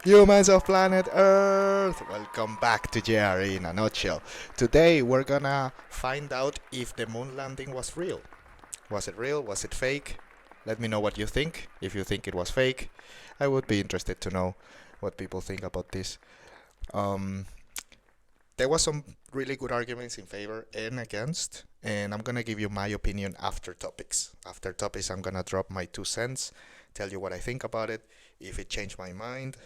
Humans of planet Earth! Welcome back to JRE in a nutshell. Today we're gonna find out if the moon landing was real. Was it real? Was it fake? Let me know what you think. If you think it was fake, I would be interested to know what people think about this. Um, there was some really good arguments in favor and against, and I'm gonna give you my opinion after topics. After topics, I'm gonna drop my 2 cents, tell you what I think about it, if it changed my mind,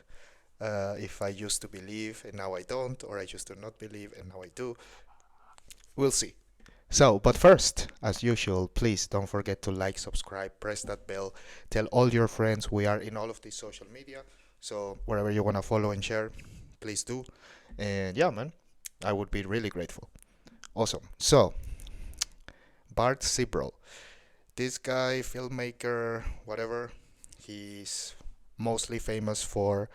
if I used to believe and now I don't, or I used to not believe and now I do. We'll see. So, but first, as usual, please don't forget to like, subscribe, press that bell, tell all your friends. We are in all of these social media, so wherever you want to follow and share, please do. And yeah, man, I would be really grateful. Awesome. So, Bart Sibrel, this guy, filmmaker, whatever, he's mostly famous for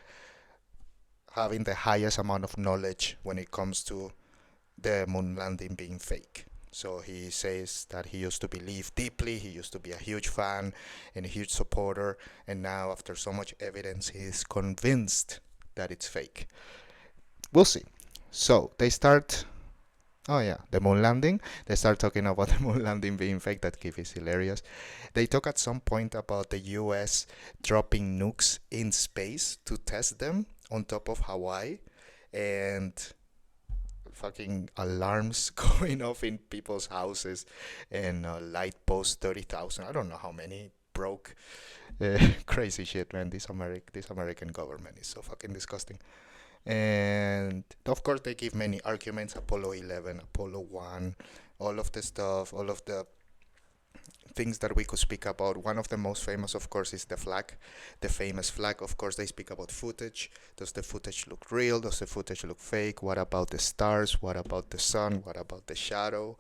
having the highest amount of knowledge when it comes to the moon landing being fake. So he says that he used to believe deeply, he used to be a huge fan and a huge supporter, and now, after so much evidence, he's convinced that it's fake. We'll see. So they start. Oh yeah, the moon landing. They start talking about the moon landing being fake. That gif is hilarious. They talk at some point about the U.S. dropping nukes in space to test them on top of Hawaii, and fucking alarms going off in people's houses, and light post 30,000. I don't know how many broke. Crazy shit, man. This American government is so fucking disgusting. And of course, they give many arguments: Apollo 11, Apollo 1, all of the stuff, all of the things that we could speak about. One of the most famous, of course, is the flag, the famous flag. Of course, they speak about footage. Does the footage look real? Does the footage look fake? What about the stars? What about the sun? What about the shadow?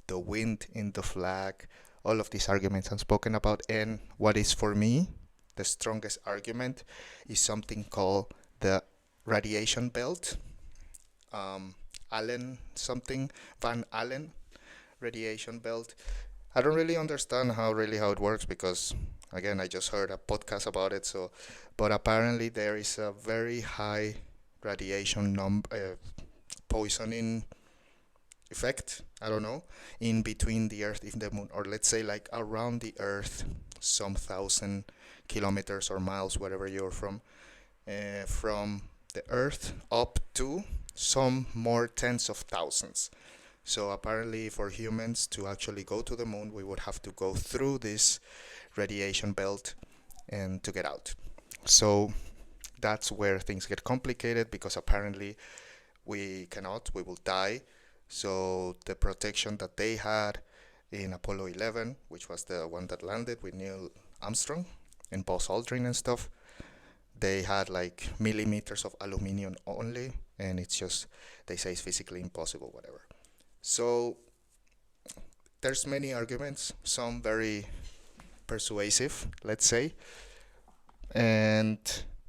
The wind in the flag? All of these arguments I'm spoken about. And what is, for me, the strongest argument is something called the radiation belt. Allen something, Van Allen radiation belt. I don't really understand how it works, because again, I just heard a podcast about it. So, but apparently there is a very high radiation poisoning effect. I don't know, in between the Earth and the Moon, or let's say like around the Earth, some 1,000 kilometers or miles, wherever you're from the Earth up to some more tens of thousands. So apparently, for humans to actually go to the moon, we would have to go through this radiation belt and to get out. So that's where things get complicated, because apparently we cannot, we will die. So the protection that they had in Apollo 11, which was the one that landed with Neil Armstrong and Buzz Aldrin and stuff, they had like millimeters of aluminum only, and it's just, they say it's physically impossible, whatever. So there's many arguments, some very persuasive, let's say, and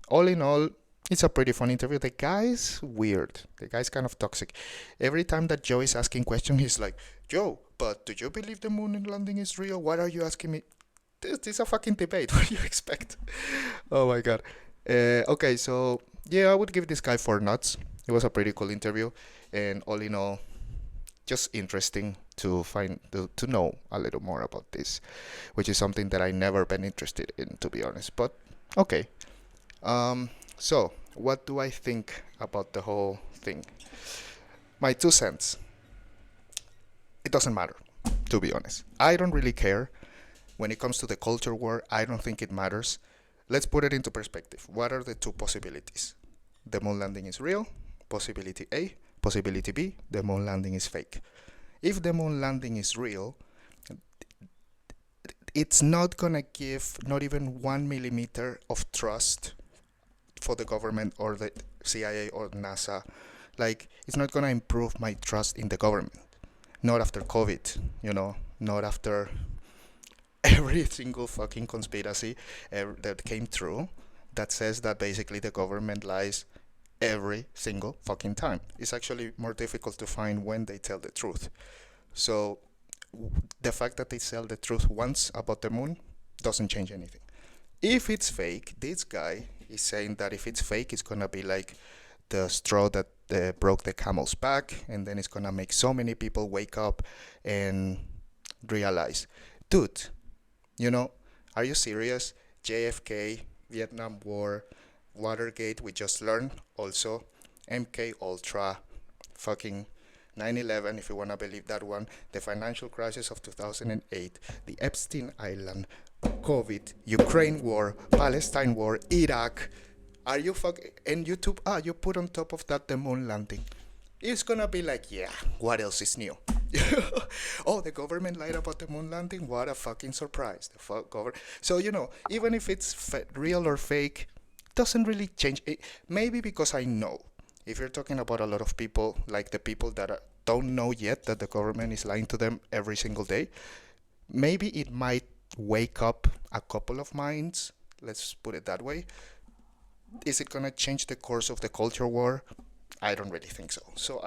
all in all, it's a pretty fun interview. The guy's weird. The guy's kind of toxic. Every time that Joe is asking questions, he's like, "Joe, but do you believe the moon landing is real? What are you asking me?" This is a fucking debate. What do you expect? Oh my god. Okay, so yeah, I would give this guy 4 nuts. It was a pretty cool interview, and all in all, just interesting to know a little more about this, which is something that I never been interested in, to be honest. But okay. So what do I think about the whole thing? My 2 cents. It doesn't matter, to be honest. I don't really care. When it comes to the culture war, I don't think it matters. Let's put it into perspective. What are the two possibilities? The moon landing is real, possibility A. Possibility B, the moon landing is fake. If the moon landing is real, it's not gonna give not even 1 millimeter of trust for the government or the CIA or NASA. Like, it's not gonna improve my trust in the government. Not after COVID, not after every single fucking conspiracy that came through that says that basically the government lies every single fucking time. It's actually more difficult to find when they tell the truth. So the fact that they tell the truth once about the moon doesn't change anything. If it's fake, this guy is saying that if it's fake, it's gonna be like the straw that broke the camel's back, and then it's gonna make so many people wake up and realize, dude, you know, are you serious? JFK, Vietnam War, Watergate, we just learned also, MK Ultra, fucking 9/11, if you wanna believe that one, the financial crisis of 2008, the Epstein Island, COVID, Ukraine war, Palestine war, Iraq. Are you and YouTube? You put on top of that the moon landing. It's gonna be like, yeah, what else is new? Oh, the government lied about the moon landing. What a fucking surprise! The fuck government. So even if it's real or fake, doesn't really change. Maybe because I know, if you're talking about a lot of people, like the people that don't know yet that the government is lying to them every single day, maybe it might wake up a couple of minds. Let's put it that way. Is it gonna change the course of the culture war? I don't really think so. So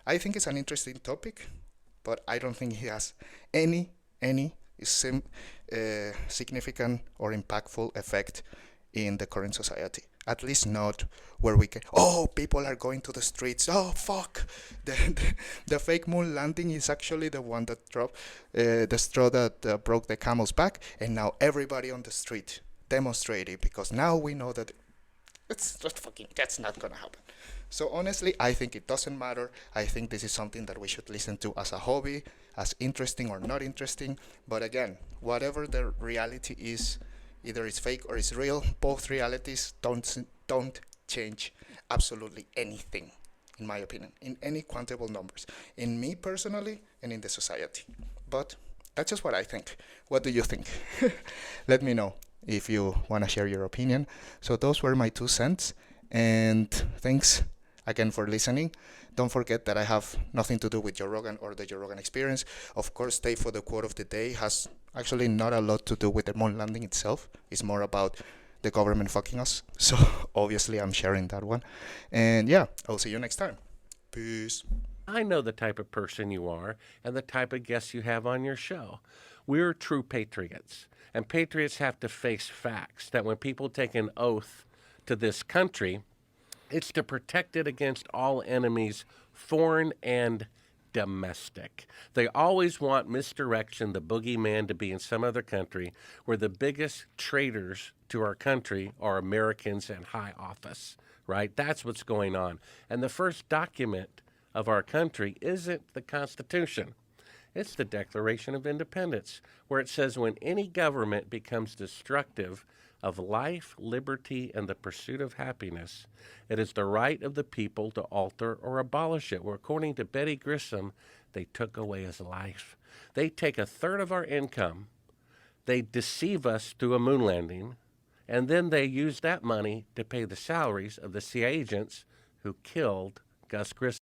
I think it's an interesting topic, but I don't think it has any significant or impactful effect in the current society. At least not where we can. Oh, people are going to the streets. Oh, fuck! The fake moon landing is actually the one that dropped the straw that broke the camel's back, and now everybody on the street demonstrating because now we know that that's not gonna happen. So honestly, I think it doesn't matter. I think this is something that we should listen to as a hobby, as interesting or not interesting. But again, whatever the reality is, either it's fake or it's real, both realities don't change absolutely anything, in my opinion, in any quantable numbers, in me personally and in the society. But that's just what I think. What do you think? Let me know if you want to share your opinion. So those were my 2 cents, and thanks again for listening. Don't forget that I have nothing to do with Joe Rogan or the Joe Rogan experience. Of course, stay for the quote of the day. Has actually not a lot to do with the moon landing itself. It's more about the government fucking us. So obviously I'm sharing that one. And yeah, I'll see you next time. Peace. I know the type of person you are and the type of guests you have on your show. We're true patriots, and patriots have to face facts that when people take an oath to this country, it's to protect it against all enemies, foreign and domestic. They always want misdirection, the boogeyman, to be in some other country where the biggest traitors to our country are Americans in high office, right? That's what's going on. And the first document of our country isn't the Constitution. It's the Declaration of Independence, where it says when any government becomes destructive of life, liberty, and the pursuit of happiness, it is the right of the people to alter or abolish it. Well, according to Betty Grissom, they took away his life. They take a third of our income, they deceive us through a moon landing, and then they use that money to pay the salaries of the CIA agents who killed Gus Crimson.